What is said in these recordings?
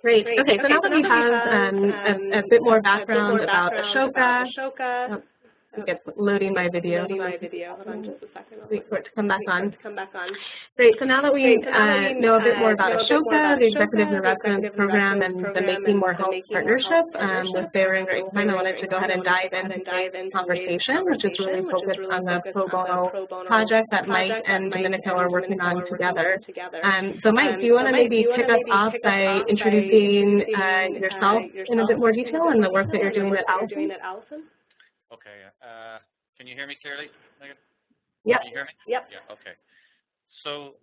Great. Okay, so now that we have a bit more background about Ashoka, it's loading my video. Hold on just a second. Wait for it to come back on. Great. So now that we know a bit more about Ashoka, the Executive Residence Program, and the Making More Health partnership with Boehringer Ingelheim, I wanted to go ahead and dive into today's conversation, which is really focused on the Pro Bono project that Mike and Domenico are working on together. So Mike, do you want to maybe kick us off by introducing yourself in a bit more detail and the work that you're doing at Allison? Okay. Can you hear me clearly, Megan? Yep. Can you hear me? Yep. Yeah. Okay. So,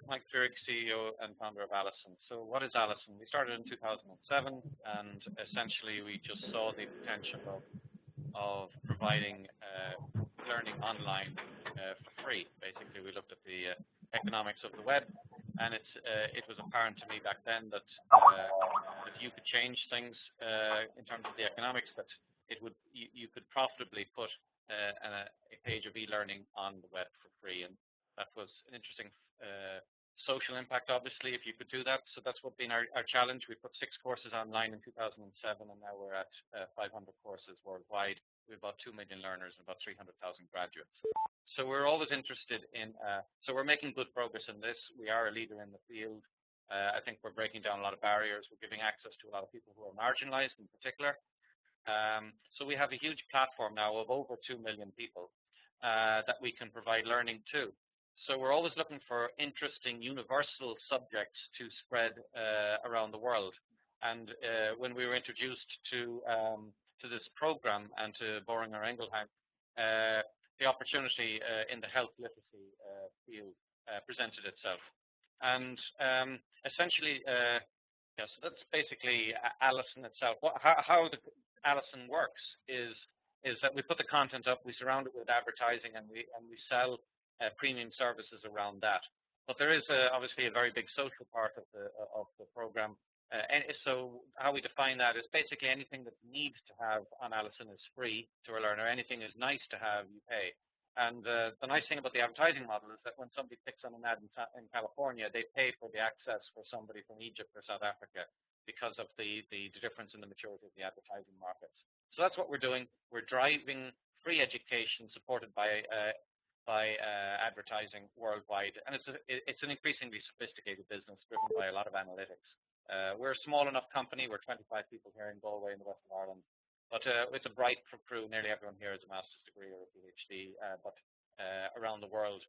Mike Turek, CEO and founder of Allison. So, what is Allison? We started in 2007, and essentially we just saw the potential of providing learning online for free. Basically, we looked at the economics of the web, and it was apparent to me back then that if you could change things in terms of the economics, that you could profitably put a page of e-learning on the web for free, and that was an interesting social impact, obviously, if you could do that. So that's what been our challenge. We put 6 courses online in 2007, and now we're at 500 courses worldwide. We have about 2 million learners and about 300,000 graduates. So we're always interested in, so we're making good progress in this. We are a leader in the field. I think we're breaking down a lot of barriers. We're giving access to a lot of people who are marginalized in particular. So we have a huge platform now of over 2 million people that we can provide learning to. So we're always looking for interesting universal subjects to spread around the world. And when we were introduced to this program and to Boehringer Ingelheim, the opportunity in the health literacy field presented itself. And essentially, yeah, so that's basically Allison itself. How the Allison works is that we put the content up, we surround it with advertising, and we sell premium services around that. But there is obviously a very big social part of the program. And so how we define that is basically anything that needs to have on Allison is free to a learner. Anything is nice to have, you pay. And the nice thing about the advertising model is that when somebody picks on an ad in California, they pay for the access for somebody from Egypt or South Africa because of the difference in the maturity of the advertising markets. So that's what we're doing. We're driving free education supported by advertising worldwide, and it's an increasingly sophisticated business driven by a lot of analytics. We're a small enough company. We're 25 people here in Galway in the west of Ireland. But it's a bright crew. Nearly everyone here has a master's degree or a PhD. But around the world,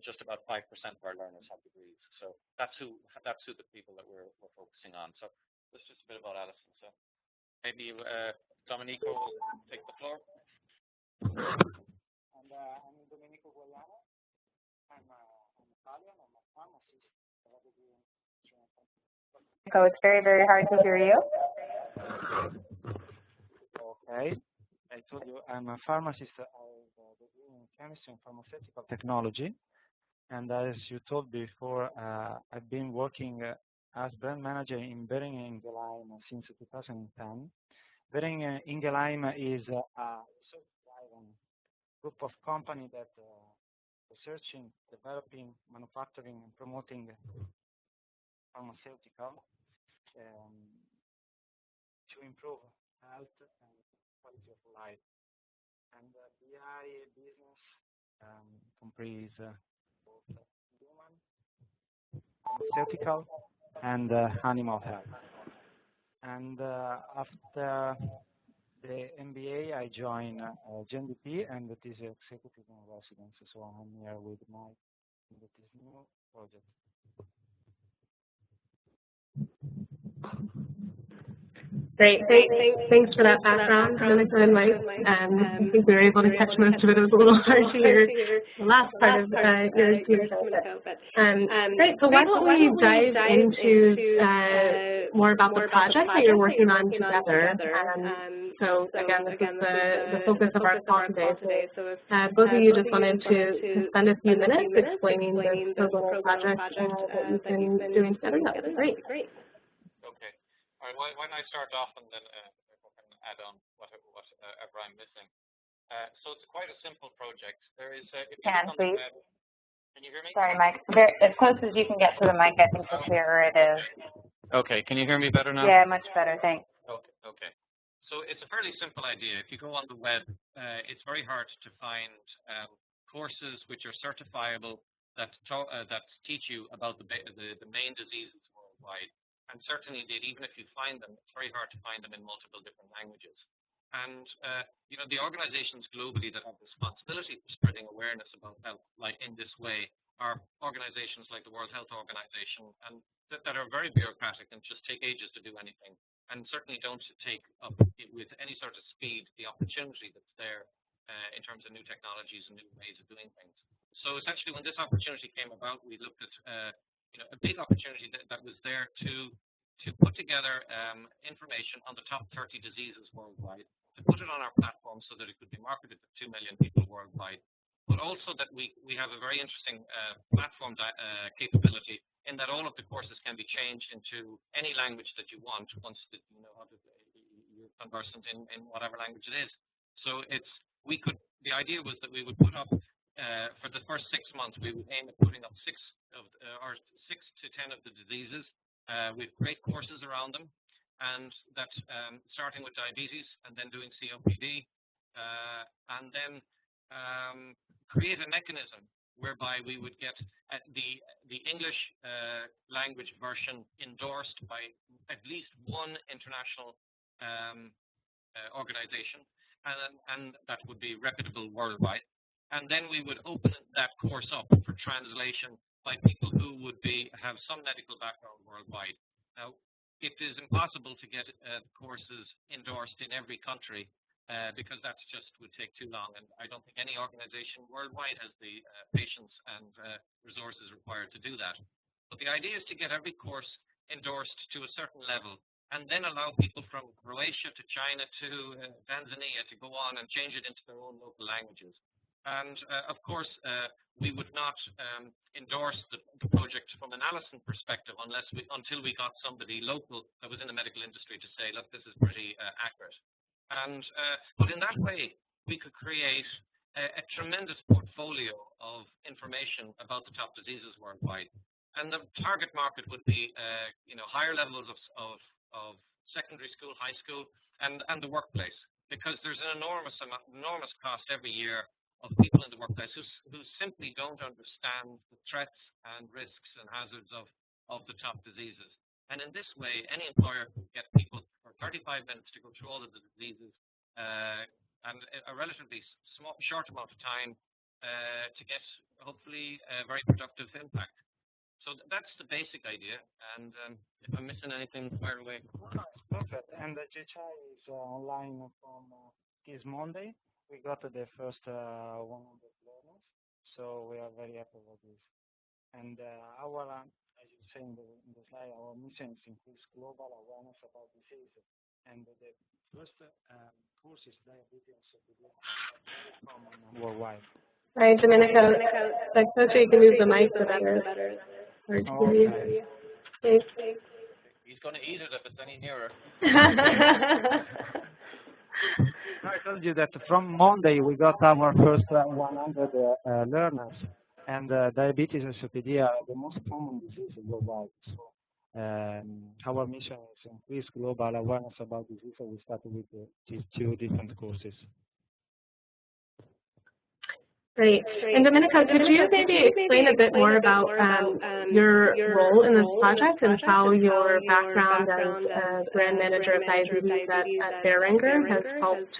just about 5% of our learners have degrees. So that's who the people that we're focusing on. So that's just a bit about Allison. So maybe Domenico will take the floor. And I'm Domenico Guayana. I'm Italian. I'm a pharmacist. So it's very, very hard to hear you. Okay. I told you I'm a pharmacist. I have a degree in chemistry and pharmaceutical technology. And as you told before, I've been working as brand manager in Boehringer Ingelheim since 2010. Boehringer Ingelheim is a research-driven group of companies that researching, developing, manufacturing, and promoting pharmaceutical to improve health and quality of life. And BI business comprises both human, pharmaceutical, and animal health. And after the MBA, I joined GNDP, and that is executive in residence. So I'm here with Mike in this new project. Great. Thanks for that background, Domenico and Mike. I think we were able to catch most of it. It was a little hard to hear the last part of your speech. Great. So why don't we dive into more about the project that you're working on together. So again, this is the focus of our call today. So both of you just wanted to spend a few minutes explaining this Pro Bono project that you've been doing together. That would be great. Okay. All right, why don't I start off and then if I can add on whatever I'm missing. So it's quite a simple project. There is, if you look on the web, can you hear me? Sorry, Mike. As close as you can get to the mic, I think the clearer it is. Okay, can you hear me better now? Yeah, much better, thanks. Okay. So it's a fairly simple idea. If you go on the web, it's very hard to find courses which are certifiable that teach you about the main diseases worldwide. And certainly, indeed, even if you find them, it's very hard to find them in multiple different languages. And the organizations globally that have responsibility for spreading awareness about health, like in this way, are organizations like the World Health Organization, and that are very bureaucratic and just take ages to do anything, and certainly don't take up with any sort of speed the opportunity that's there in terms of new technologies and new ways of doing things. So essentially, when this opportunity came about, we looked at a big opportunity that was there to put together information on the top 30 diseases worldwide, to put it on our platform so that it could be marketed to 2 million people worldwide, but also that we have a very interesting platform capability in that all of the courses can be changed into any language that you want once that you know how to, you're conversant in whatever language it is. So the idea was that we would put up for the first 6 months, we would aim at putting up 6 to 10 of the diseases with great courses around them, and that's starting with diabetes and then doing COPD, and then create a mechanism whereby we would get the English language version endorsed by at least one international organization, and that would be reputable worldwide. And then we would open that course up for translation by people who would have some medical background worldwide. Now, it is impossible to get courses endorsed in every country because that just would take too long, and I don't think any organization worldwide has the patience and resources required to do that. But the idea is to get every course endorsed to a certain level, and then allow people from Croatia to China to Tanzania to go on and change it into their own local languages. And of course, we would not endorse the project from an Allison perspective until we got somebody local that was in the medical industry to say, look, this is pretty accurate. And but in that way, we could create a tremendous portfolio of information about the top diseases worldwide. And the target market would be higher levels of secondary school, high school, and the workplace, because there's an enormous cost every year of people in the workplace who simply don't understand the threats and risks and hazards of the top diseases. And in this way, any employer could get people for 35 minutes to go through all of the diseases and a relatively short amount of time to get, hopefully, a very productive impact. So that's the basic idea. And if I'm missing anything, fire away. Perfect. And the GHI is online from this Monday. We got the first 100 learners, so we are very happy with this. And our, as you say in the slide, our mission is to increase global awareness about disease. And the first course is diabetes from worldwide. All right, Domenico, like so you can move the mic so better. Okay. Thanks. He's going to eat it if it's any nearer. I told you that from Monday we got our first 100 learners, and diabetes and COPD are the most common diseases worldwide. So our mission is to increase global awareness about disease, so we started with these 2 different courses. Great. And Domenico, could you maybe explain a bit more about your role in this project and how your background as brand manager of diabetes at Behringer has helped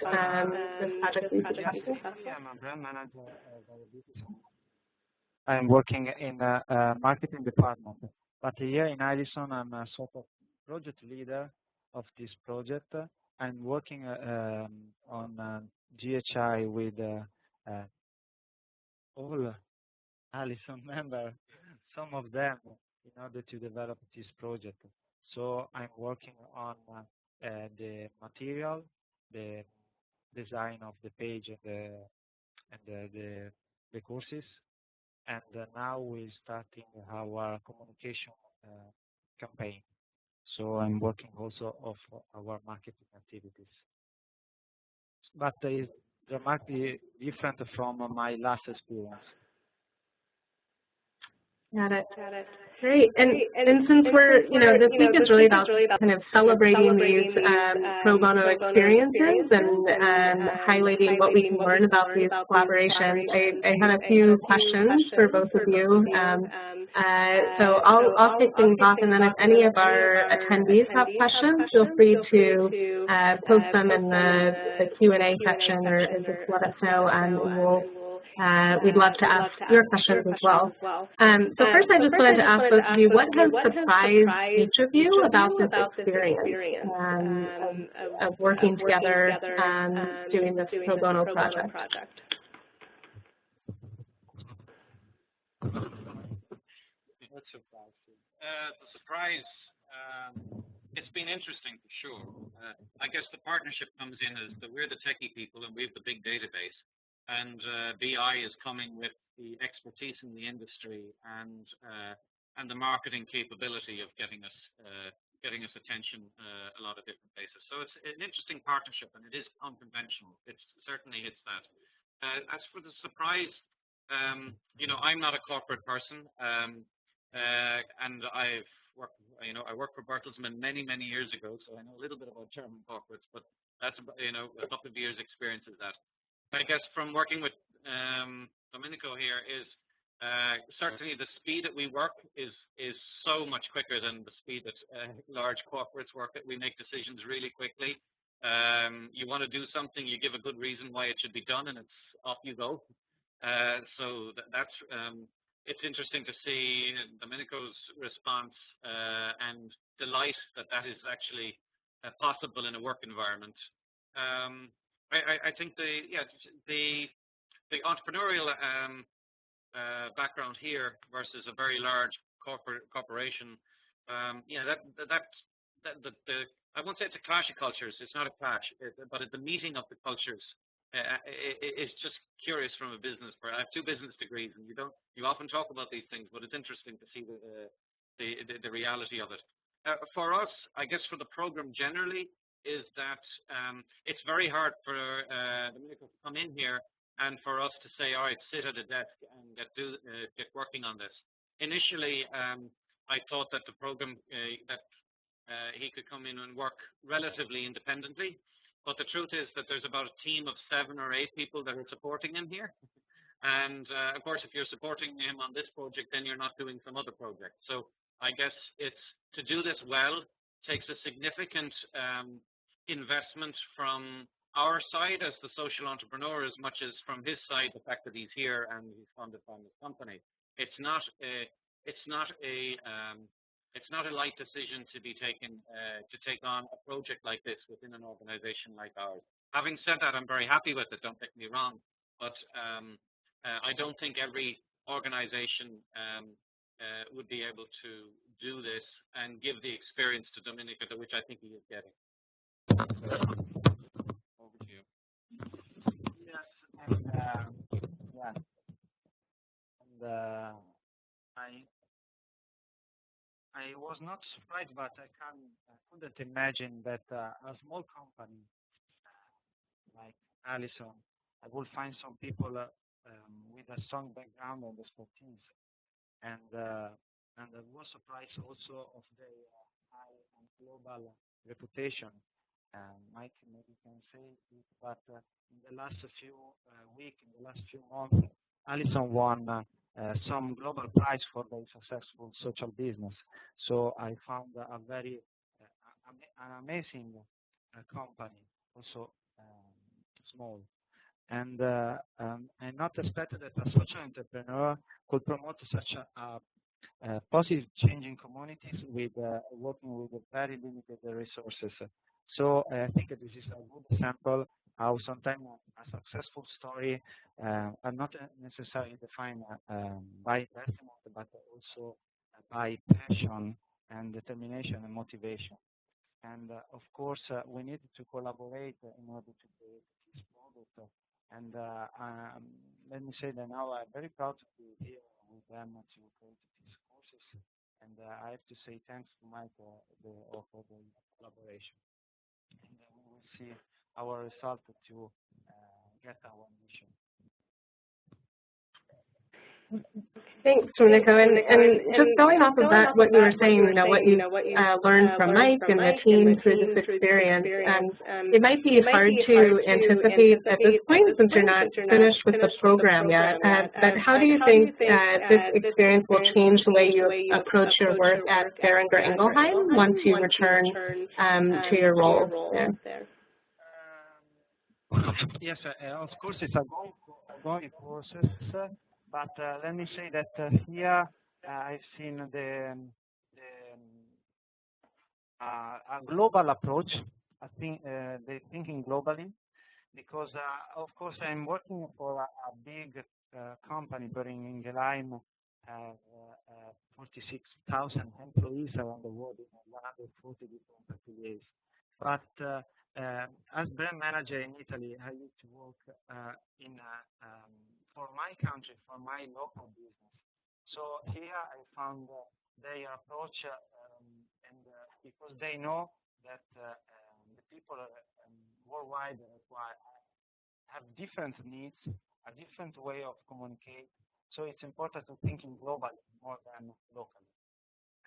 this project be successful? Yeah, I'm a brand manager of diabetes. I'm working in a marketing department, but here in Addison, I'm a sort of project leader of this project. I'm working on GHI with all Allison members, some of them, in order to develop this project. So I'm working on the material, the design of the page and the courses, and now we're starting our communication campaign. So I'm working also of our marketing activities. But it's dramatically different from my last experience. Got it. Great. And since we're, this week is really about kind of celebrating these pro bono experiences and highlighting what we can learn about these collaborations, I have a few questions for both of you. So I'll kick things off, and then if any of our attendees have questions, feel free to post them in the Q&A section or just let us know, and we'd love to ask your questions as well. So first, I just wanted to ask both of you, what has surprised each of you about this experience of working together doing this pro bono project? What surprised you? The surprise, it's been interesting for sure. I guess the partnership comes in as that we're the techie people and we have the big database. And BI is coming with the expertise in the industry and the marketing capability of getting us attention a lot of different places. So it's an interesting partnership, and it is unconventional. It certainly hits that. As for the surprise, I'm not a corporate person, and I've worked. I worked for Bertelsmann many years ago, so I know a little bit about German corporates, but that's a couple of years' experience of that. I guess from working with Domenico here is certainly the speed that we work is so much quicker than the speed that large corporates work at. We make decisions really quickly. You want to do something, you give a good reason why it should be done, and it's off you go. So that's it's interesting to see Domenico's response and delight that is actually possible in a work environment. I think the entrepreneurial background here versus a very large corporation, I won't say it's a clash of cultures. It's not a clash, but the meeting of the cultures is just curious from a business. I have 2 business degrees, and you often talk about these things, but it's interesting to see the reality of it. For us, I guess for the program generally, is that it's very hard for Domenico to come in here and for us to say, all right, sit at a desk and get working on this. Initially, I thought that the program, that he could come in and work relatively independently, but the truth is that there's about a team of 7 or 8 people that are supporting him here. And of course, if you're supporting him on this project, then you're not doing some other project. So I guess it's to do this well takes a significant investment from our side as the social entrepreneur, as much as from his side, the fact that he's here and he's funded by his company. It's not a light decision to be taken to take on a project like this within an organization like ours. Having said that, I'm very happy with it. Don't get me wrong, but I don't think every organization would be able to do this and give the experience to Domenico, which I think he is getting. Over to you. Yes, and I was not surprised, but I couldn't imagine that a small company like Allison, I will find some people with a strong background and expertise, and I was surprised also of their high and global reputation. Mike maybe can say it, but in the last few weeks, in the last few months, Allison won some global prize for their successful social business. So I found a very an amazing company, also small. And I not expected that a social entrepreneur could promote such a positive change in communities with working with very limited resources. So I think this is a good example how sometimes a successful story are not necessarily defined by investment, but also by passion and determination and motivation. And of course, we need to collaborate in order to create this product. And let me say that now I'm very proud to be here with them to create these courses. And I have to say thanks to Mike for the collaboration. And we will see our result to get our mission. Thanks, Domenico. And just going off of that, what you were saying, what you learned from Mike and the team through this experience, it might be hard to anticipate at this point since you're not finished with the program yet. But how do you think this experience will change the way you approach your work at Boehringer Ingelheim once you return to your role there? Yes, of course, it's a ongoing process. But let me say that here I've seen a global approach. I think they're thinking globally because, of course, I'm working for a big company, Boehringer Ingelheim, 46,000 employees around the world in 140 different affiliates. But as brand manager in Italy, I used to work for my country, for my local business. So here I found their approach, and because they know that the people worldwide have different needs, a different way of communicate. So it's important to think in globally more than locally.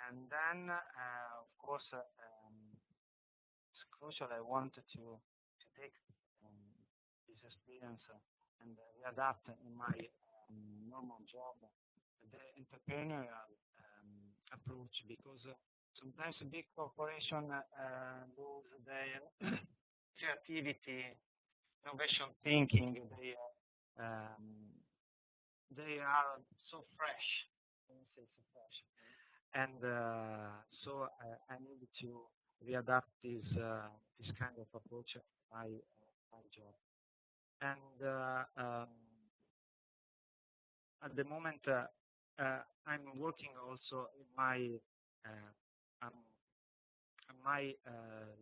And then, of course, it's crucial. I wanted to take this experience and adapt in my normal job the entrepreneurial approach, because sometimes a big corporation lose their creativity, innovation thinking. They are so fresh. Let me say so fresh. And so I needed to readapt this kind of approach to my job. And at the moment, I'm working also in my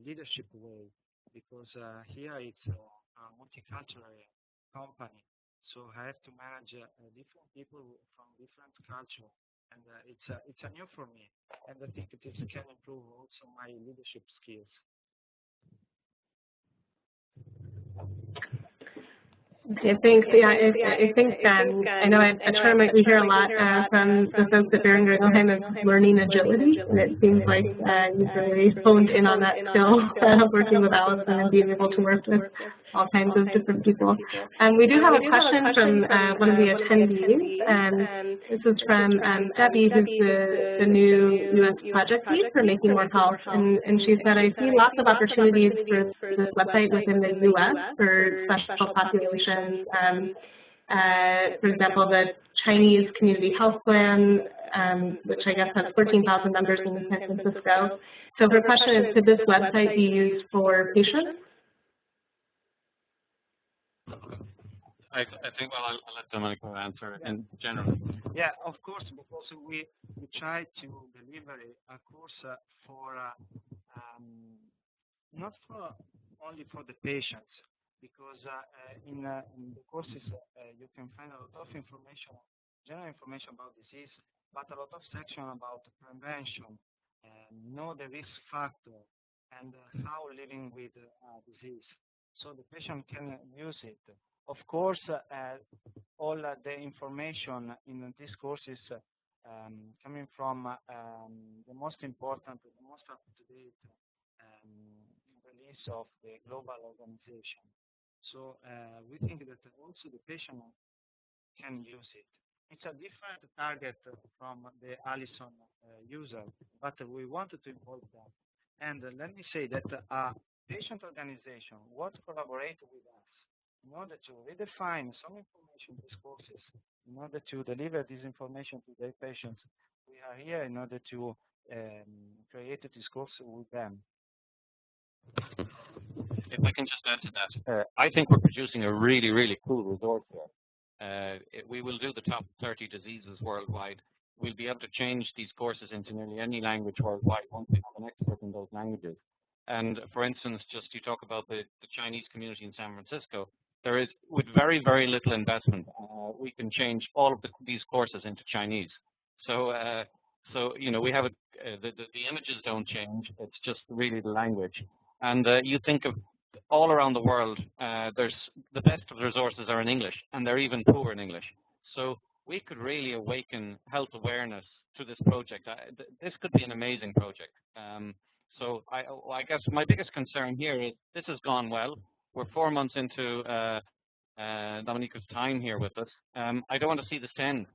leadership way, because here it's a multicultural company, so I have to manage different people from different culture, and it's a new for me, and I think it can improve also my leadership skills. Okay, thanks. Yeah, I think I know a term we hear a lot from the folks at Boehringer Ingelheim is learning agility, and it seems like you've really honed in on that skill, working with Allison and being able to work with all kinds of different people. We do have a question from one of the attendees, and this is from Debbie, who's the new U.S. project lead for Making More Health, and she said, I see lots of opportunities for this website within the U.S. for special populations. For example, the Chinese Community Health Plan, which I guess has 14,000 members in San Francisco. So her question is, could this website be used for patients? I think, well, I'll let Domenico answer in general. Yeah, of course, because we try to deliver a course for not for only for the patients, because in the courses you can find a lot of information, general information about disease, but a lot of section about prevention, know the risk factor, and how living with disease. So the patient can use it. Of course, all the information in these courses coming from the most important, the most up-to-date release of the global organization. So we think that also the patient can use it. It's a different target from the Allison user, but we wanted to involve that. And let me say that a patient organization would collaborate with us in order to redefine some information in these courses, in order to deliver this information to their patients. We are here in order to create this course with them. If I can just add to that, I think we're producing a really, really cool resource here. We will do the top 30 diseases worldwide. We'll be able to change these courses into nearly any language worldwide once we have an expert in those languages. And for instance, just you talk about the Chinese community in San Francisco. there is, with very, very little investment, we can change all of these courses into Chinese. So, you know, we have the images don't change. It's just really the language. And you think of all around the world, there's the best of the resources are in English, and they're even poor in English. So we could really awaken health awareness through this project. This could be an amazing project. So I guess my biggest concern here is this has gone well. We're 4 months into Dominica's time here with us. I don't want to see this end.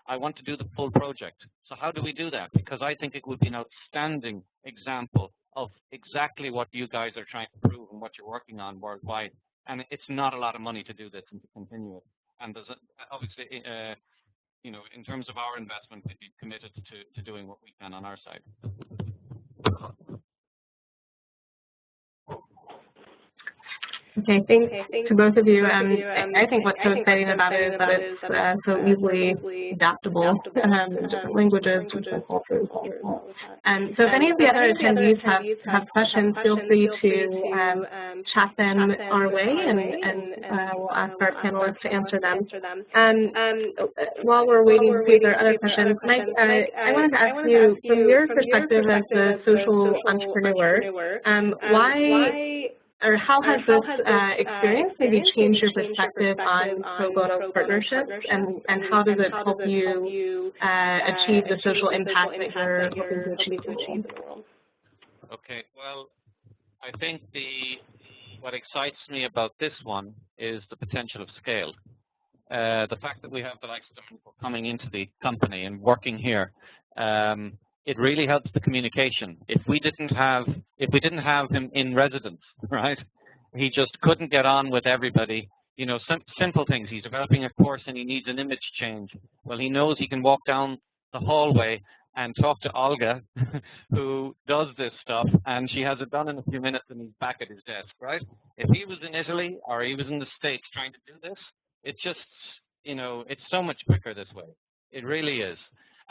I want to do the full project. So how do we do that? Because I think it would be an outstanding example of exactly what you guys are trying to prove and what you're working on worldwide. And it's not a lot of money to do this and to continue it. And there's obviously, you know, in terms of our investment, we'd be committed to doing what we can on our side. Okay, thanks to both of you. I think what's so exciting about it is that it's so easily adaptable to different languages, different cultures. So if any of the other attendees have questions, feel free to chat them our way, and we'll ask our panelists to answer them. While we're waiting to see if there are other questions, Mike, I wanted to ask you, from your perspective as the social entrepreneur, why or how has this experience maybe changed your perspective on pro bono partnerships, and how does it help you achieve the social impact that you're hoping to achieve in the world? Okay, well, I think what excites me about this one is the potential of scale. The fact that we have the likes of Domenico coming into the company and working here, it really helps the communication. If we didn't have him in residence, right? He just couldn't get on with everybody. You know, simple things. He's developing a course and he needs an image change. Well, he knows he can walk down the hallway and talk to Olga, who does this stuff, and she has it done in a few minutes, and he's back at his desk, right? If he was in Italy or he was in the States trying to do this, it just, you know, it's so much quicker this way. It really is.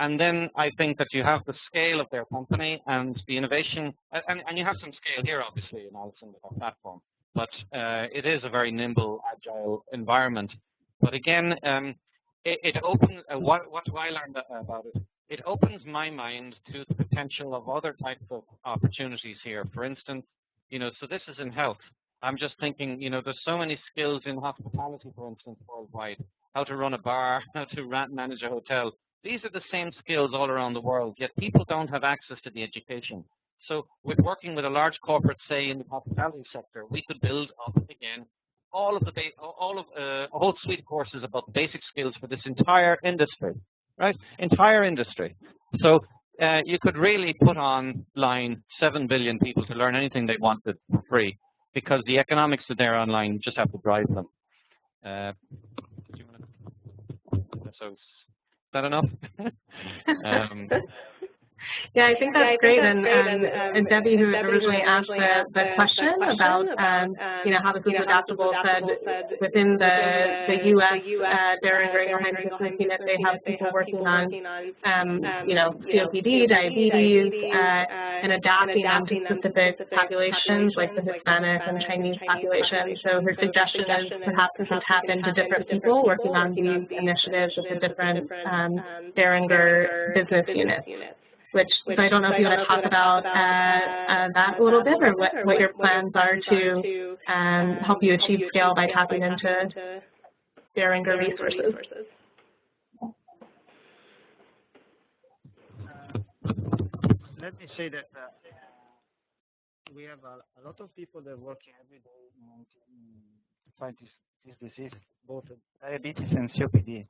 And then I think that you have the scale of their company and the innovation, and you have some scale here, obviously, in Alison with our platform. But it is a very nimble, agile environment. But again, it opens, what do I learned about it? It opens my mind to the potential of other types of opportunities here. For instance, you know, so this is in health. I'm just thinking, you know, there's so many skills in hospitality, for instance, worldwide. How to run a bar, how to manage a hotel. These are the same skills all around the world, yet people don't have access to the education. So with working with a large corporate, say, in the hospitality sector, we could build up, again, a whole suite of courses about the basic skills for this entire industry, right? Entire industry. So you could really put online 7 billion people to learn anything they wanted for free, because the economics are there online, you just have to drive them. So is that enough? Yeah, I think that's great. And Debbie, who originally asked the question about you know, how this is adaptable, said within the U.S. Behringer Ingerheim unit, they have people working on you know, COPD, diabetes, and adapting them to specific populations like the Hispanic and Chinese population. So her suggestion is perhaps we should tap into different people working on these initiatives with the different Behringer business units. So I don't know if you want to talk about that a little bit, or what your plans are to help you achieve scale by tapping into Behringer resources. Let me say that we have a lot of people that are working every day to fight this disease, both diabetes and COPD.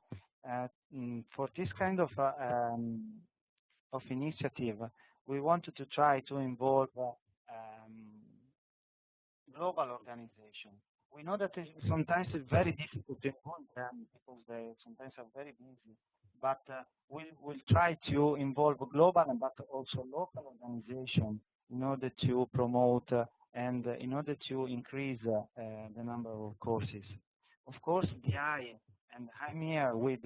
For this kind of initiative, we wanted to try to involve global organization. We know that sometimes it's very difficult to involve them because they sometimes are very busy, but we'll try to involve global but also local organization in order to promote and in order to increase the number of courses. Of course, BI, and I'm here with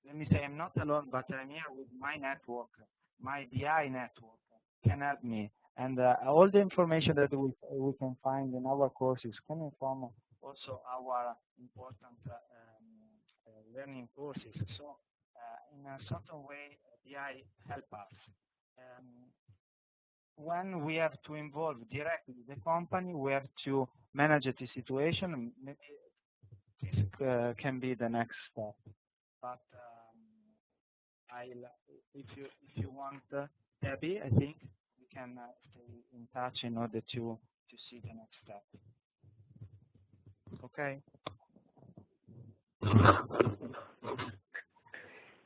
let me say I'm not alone, but I'm here with my network, my BI network can help me. And all the information that we can find in our courses coming from also our important learning courses. So in a certain way, BI help us. When we have to involve directly the company, we have to manage the situation. Maybe this can be the next step. But if you want, Debbie, I think we can stay in touch in order to see the next step. Okay.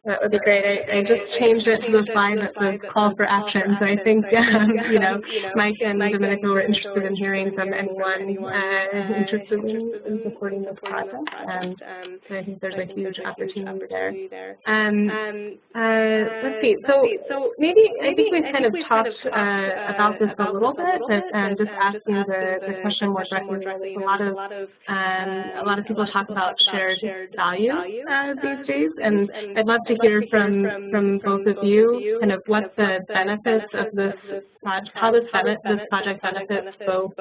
That would be great. I just changed it to the slide that says call for action. So I think, you know, Mike and Domenico were interested in hearing from anyone interested in supporting this project. And I think there's a huge opportunity there. Let's see. So maybe I think we've kind of talked about this a little bit, but just asking the question more directly. A lot of people talk about shared value these days, and I'd love to hear from both of you kind of what the benefits of this project, how this project benefits both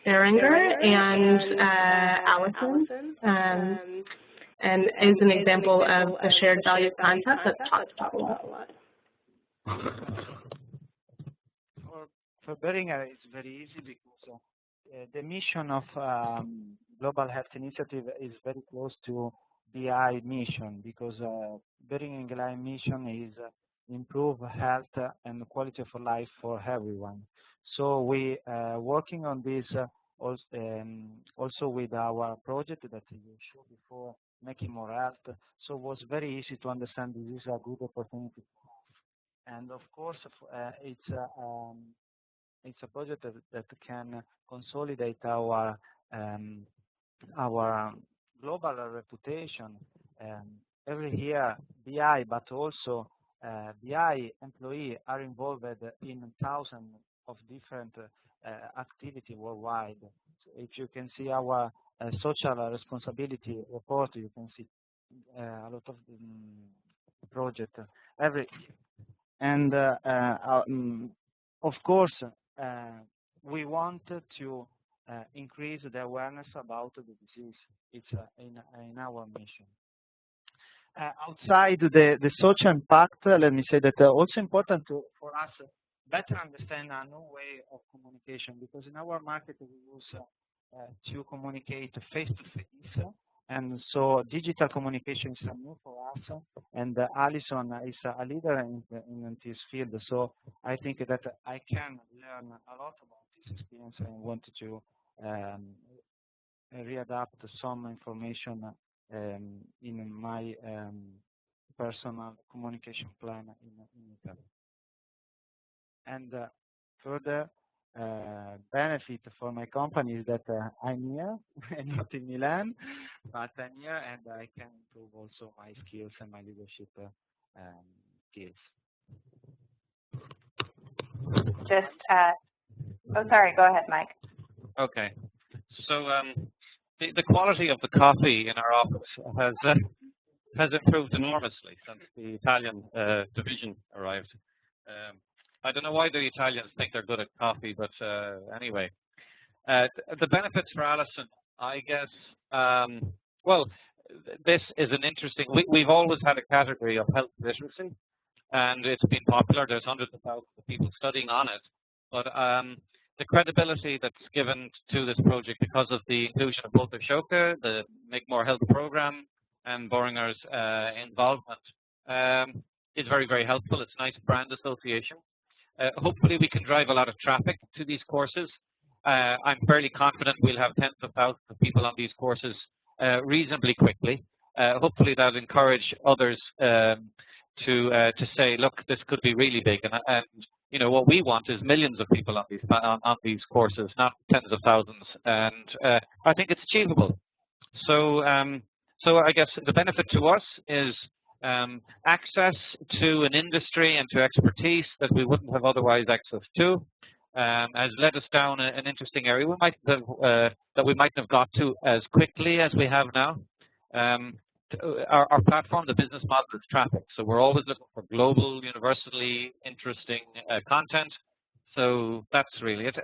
Berenger and Allison, and is an example of a shared value concept that's talked about a lot. For Berenger, it's very easy because the mission of Global Health Initiative is very close to BI mission, because Berenger mission is improve health and quality of life for everyone. So we working on this also with our project that you showed before, making more health. So it was very easy to understand this is a good opportunity. And of course, it's a project that can consolidate our global reputation. Every year, BI, but also BI employees are involved in thousands of different activities worldwide. So if you can see our social responsibility report, you can see a lot of projects every year. And of course, we want to increase the awareness about the disease. It's in our mission. Outside the social impact, let me say that also important for us better understand a new way of communication, because in our market we use to communicate face-to-face, and so digital communication is new for us, and Alison is a leader in this field, so I think that I can learn a lot about this experience and wanted to readapt some information in my personal communication plan in Italy. And further benefit for my company is that I'm here, not in Milan, but I'm here and I can improve also my skills and my leadership skills. Oh, sorry, go ahead, Mike. Okay. So the quality of the coffee in our office has improved enormously since the Italian division arrived. I don't know why the Italians think they're good at coffee, but anyway. The benefits for Alison, I guess, well, this is an interesting, we've always had a category of health literacy, and it's been popular. There's hundreds of thousands of people studying on it, but the credibility that's given to this project because of the inclusion of both Ashoka, the Make More Health program, and Beringer's involvement is very, very helpful. It's a nice brand association. Hopefully we can drive a lot of traffic to these courses. I'm fairly confident we'll have tens of thousands of people on these courses reasonably quickly. Hopefully that'll encourage others to say, look, this could be really big. And you know, what we want is millions of people on these courses, not tens of thousands. And I think it's achievable. So so I guess the benefit to us is access to an industry and to expertise that we wouldn't have otherwise access to, has led us down an interesting area we might have, that we mightn't have got to as quickly as we have now. Our platform, the business model, is traffic, so we're always looking for global, universally interesting content. So that's really it.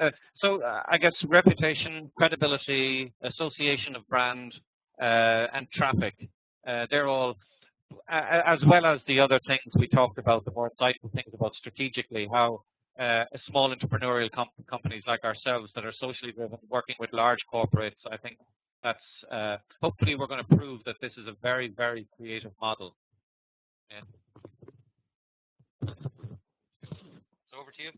I guess reputation, credibility, association of brand, and traffic, they're all, as well as the other things we talked about, the more insightful things about strategically, how small entrepreneurial companies like ourselves that are socially driven, working with large corporates, I think that's, hopefully we're going to prove that this is a very, very creative model. Yeah. So over to you.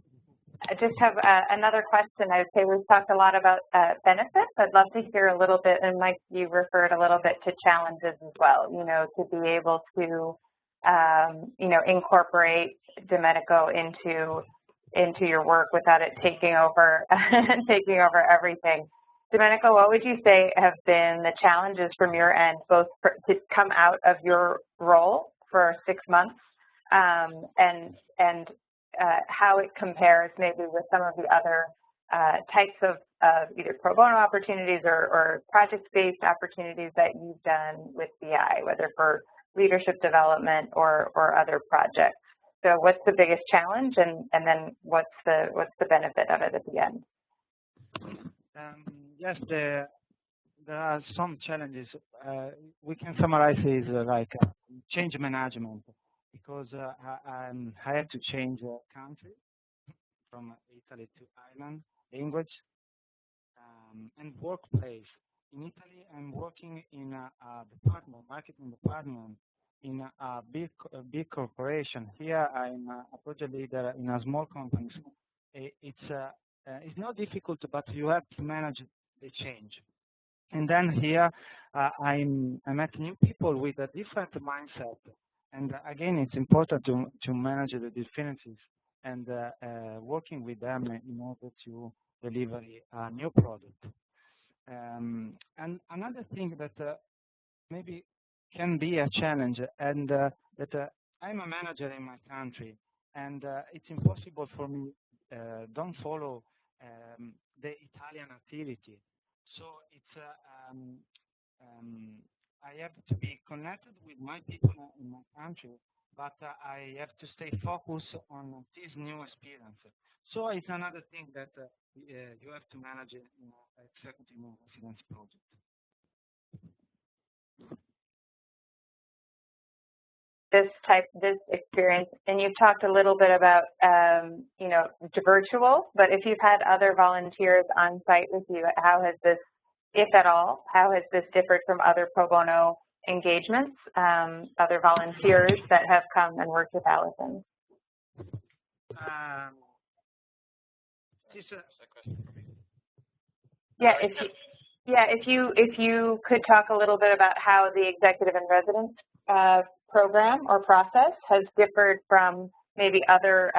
I just have another question. I would say we've talked a lot about benefits. I'd love to hear a little bit, and Mike, you referred a little bit to challenges as well, you know, to be able to, you know, incorporate Domenico into your work without it taking over, taking over everything. Domenico, what would you say have been the challenges from your end, both to come out of your role for 6 months and how it compares maybe with some of the other types of either pro bono opportunities or project-based opportunities that you've done with BI, whether for leadership development or other projects? So what's the biggest challenge, and then what's the benefit of it at the end? Yes, there are some challenges. We can summarize it like change management, because I had to change country from Italy to Ireland, language, and workplace. In Italy, I'm working in a department, marketing department, in a big corporation. Here, I'm a project leader in a small company. It's not difficult, but you have to manage the change. And then here, I met new people with a different mindset. And again, it's important to manage the differences and working with them in order to deliver a new product. And another thing that maybe can be a challenge, and that I'm a manager in my country, and it's impossible for me don't follow the Italian activity. So it's I have to be connected with my people in my country, but I have to stay focused on this new experience. So it's another thing that you have to manage in an executive residence project. This experience, and you've talked a little bit about, you know, virtual, but if you've had other volunteers on site with you, how has this, if at all, how has this differed from other pro bono engagements, other volunteers that have come and worked with Allison? Yeah, if you could talk a little bit about how the executive and residence program or process has differed from maybe other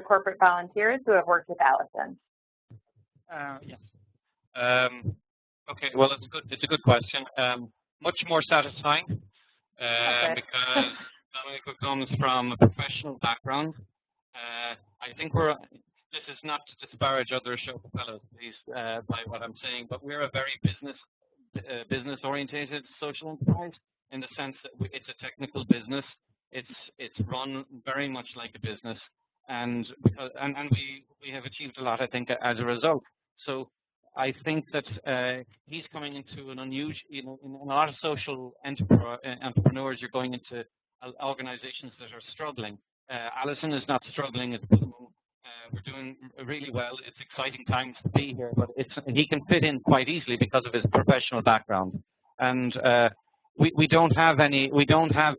corporate volunteers who have worked with Allison. Yes. Okay. Well, it's a good question. Much more satisfying because Domenico comes from a professional background. I think this is not to disparage other Ashoka Fellows, please, by what I'm saying, but we're a very business-orientated social enterprise, in the sense that it's a technical business. It's run very much like a business, and we have achieved a lot, I think, as a result. So I think that he's coming into an unusual, you know, in a lot of social entrepreneurs, you're going into organizations that are struggling. Allison is not struggling. It's booming. We're doing really well. It's exciting times to be here, but he can fit in quite easily because of his professional background. And we don't have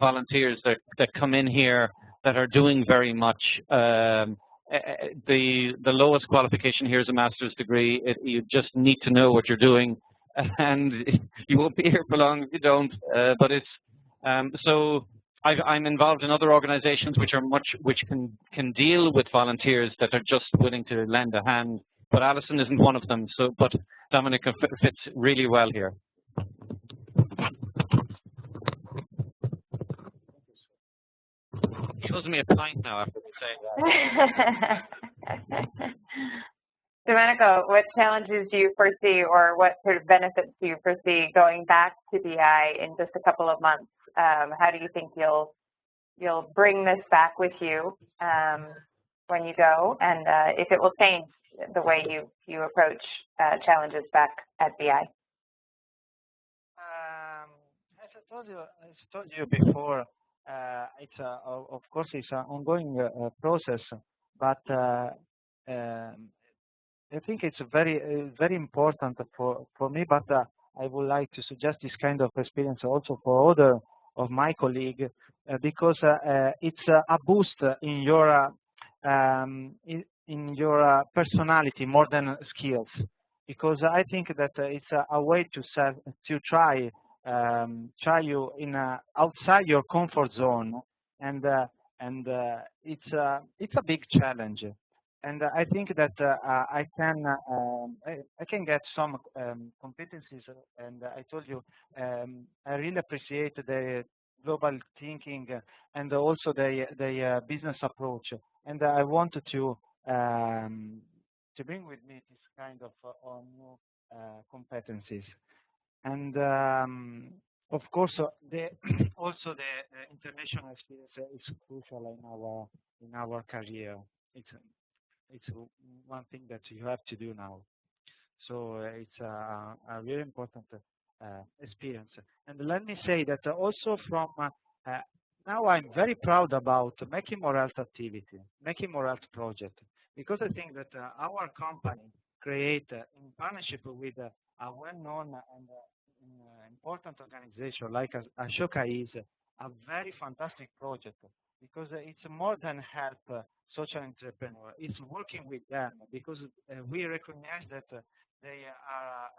volunteers that come in here that are doing very much. The lowest qualification here is a master's degree. You just need to know what you're doing, and you won't be here for long if you don't. But it's so I'm involved in other organizations which can deal with volunteers that are just willing to lend a hand. But Allison isn't one of them. So, but Domenico fits really well here. He owes me a pint now after saying that. Domenico, what challenges do you foresee, or what sort of benefits do you foresee going back to BI in just a couple of months? How do you think you'll bring this back with you when you go, and if it will change the way you approach challenges back at BI. As I told you before, it's of course it's an ongoing process, but I think it's very important for me. But I would like to suggest this kind of experience also for other of my colleagues because it's a boost in your personality more than skills. Because I think that it's a way to try you in outside your comfort zone, and it's a big challenge. And I think that I can get some competencies. And I told you I really appreciate the global thinking and also the business approach. And I wanted to bring with me this kind of new competencies. And of course, also the international experience is crucial in our career. It's one thing that you have to do now. So it's a really important experience. And let me say that also from now I'm very proud about making more health activity, making more health project, because I think that our company create in partnership with a well-known and important organization like Ashoka is a very fantastic project, because it's more than help social entrepreneur. It's working with them because we recognize that they are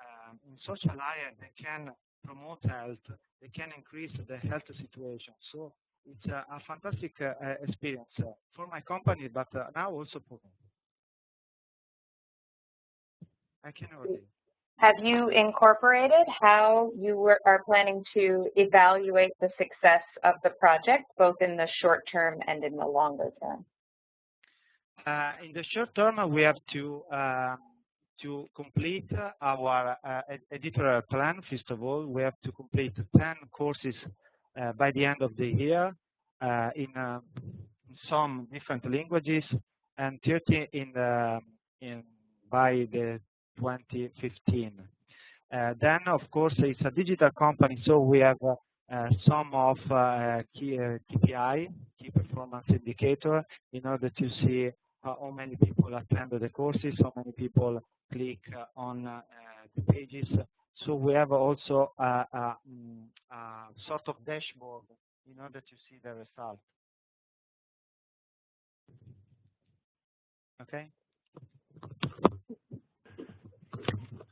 in social area, they can promote health, they can increase the health situation. So it's a fantastic experience for my company, but now also for me. I can already. Have you incorporated how you are planning to evaluate the success of the project, both in the short term and in the longer term? In the short term, we have to complete our editorial plan. First of all, we have to complete 10 courses by the end of the year in some different languages, and 30 by the 2015. Then, of course, it's a digital company, so we have some of KPI, key performance indicator, in order to see how many people attend the courses, how many people click on the pages. So we have also a sort of dashboard in order to see the result. Okay.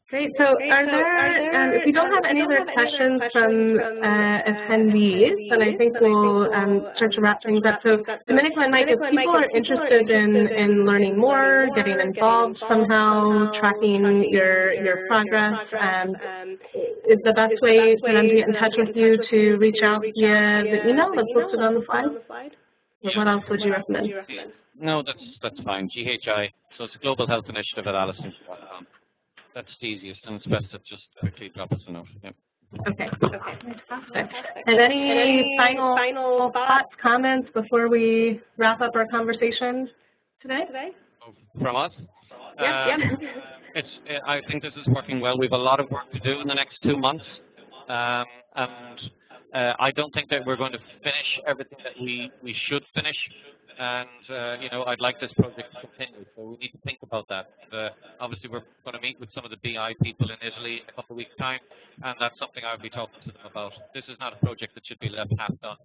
Great. So are there, if we don't have any other questions from attendees, then I think we'll start to wrap things up. So Domenico and Mike, if people are interested in learning more, getting involved somehow, tracking your progress, is the best way for them to get in touch with you to reach out via the email that's listed on the slide? Or what else would you recommend? No, that's fine. GHI. So it's a Global Health Initiative at Allison.com. That's the easiest, and it's best to just quickly drop us a note. Yeah. Okay. Fantastic. And any final thoughts, comments before we wrap up our conversation today? From us? Yeah. I think this is working well. We have a lot of work to do in the next 2 months, and I don't think that we're going to finish everything that we should finish. And, I'd like this project to continue, so we need to think about that. Obviously, we're going to meet with some of the BI people in Italy in a couple of weeks' time, and that's something I'll be talking to them about. This is not a project that should be left half done,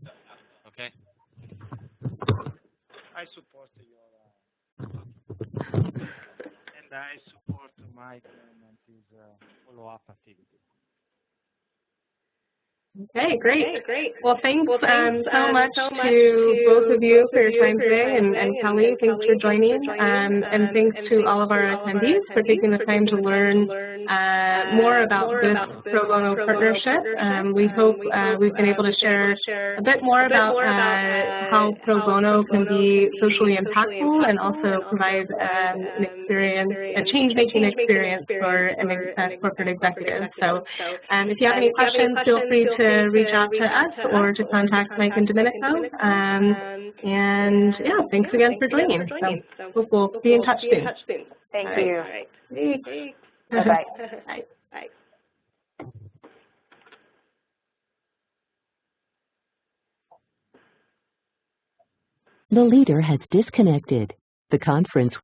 okay? I support your, and I support Mike and his follow-up activity. Okay, great. Well, thanks so much to both of you for your time today, and Kelly, thanks for joining, and thanks to all of our attendees for taking the time to learn more about this pro bono partnership. We hope we've been able to share a bit more about how pro bono can be socially impactful and also provide an experience, a change-making experience for corporate executives. So if you have any questions, feel free to reach out to us or to contact Mike and Domenico. And yeah, thanks again for joining. So we'll be in touch soon. Thank you. All right. Bye-bye. Bye. The leader has disconnected. The conference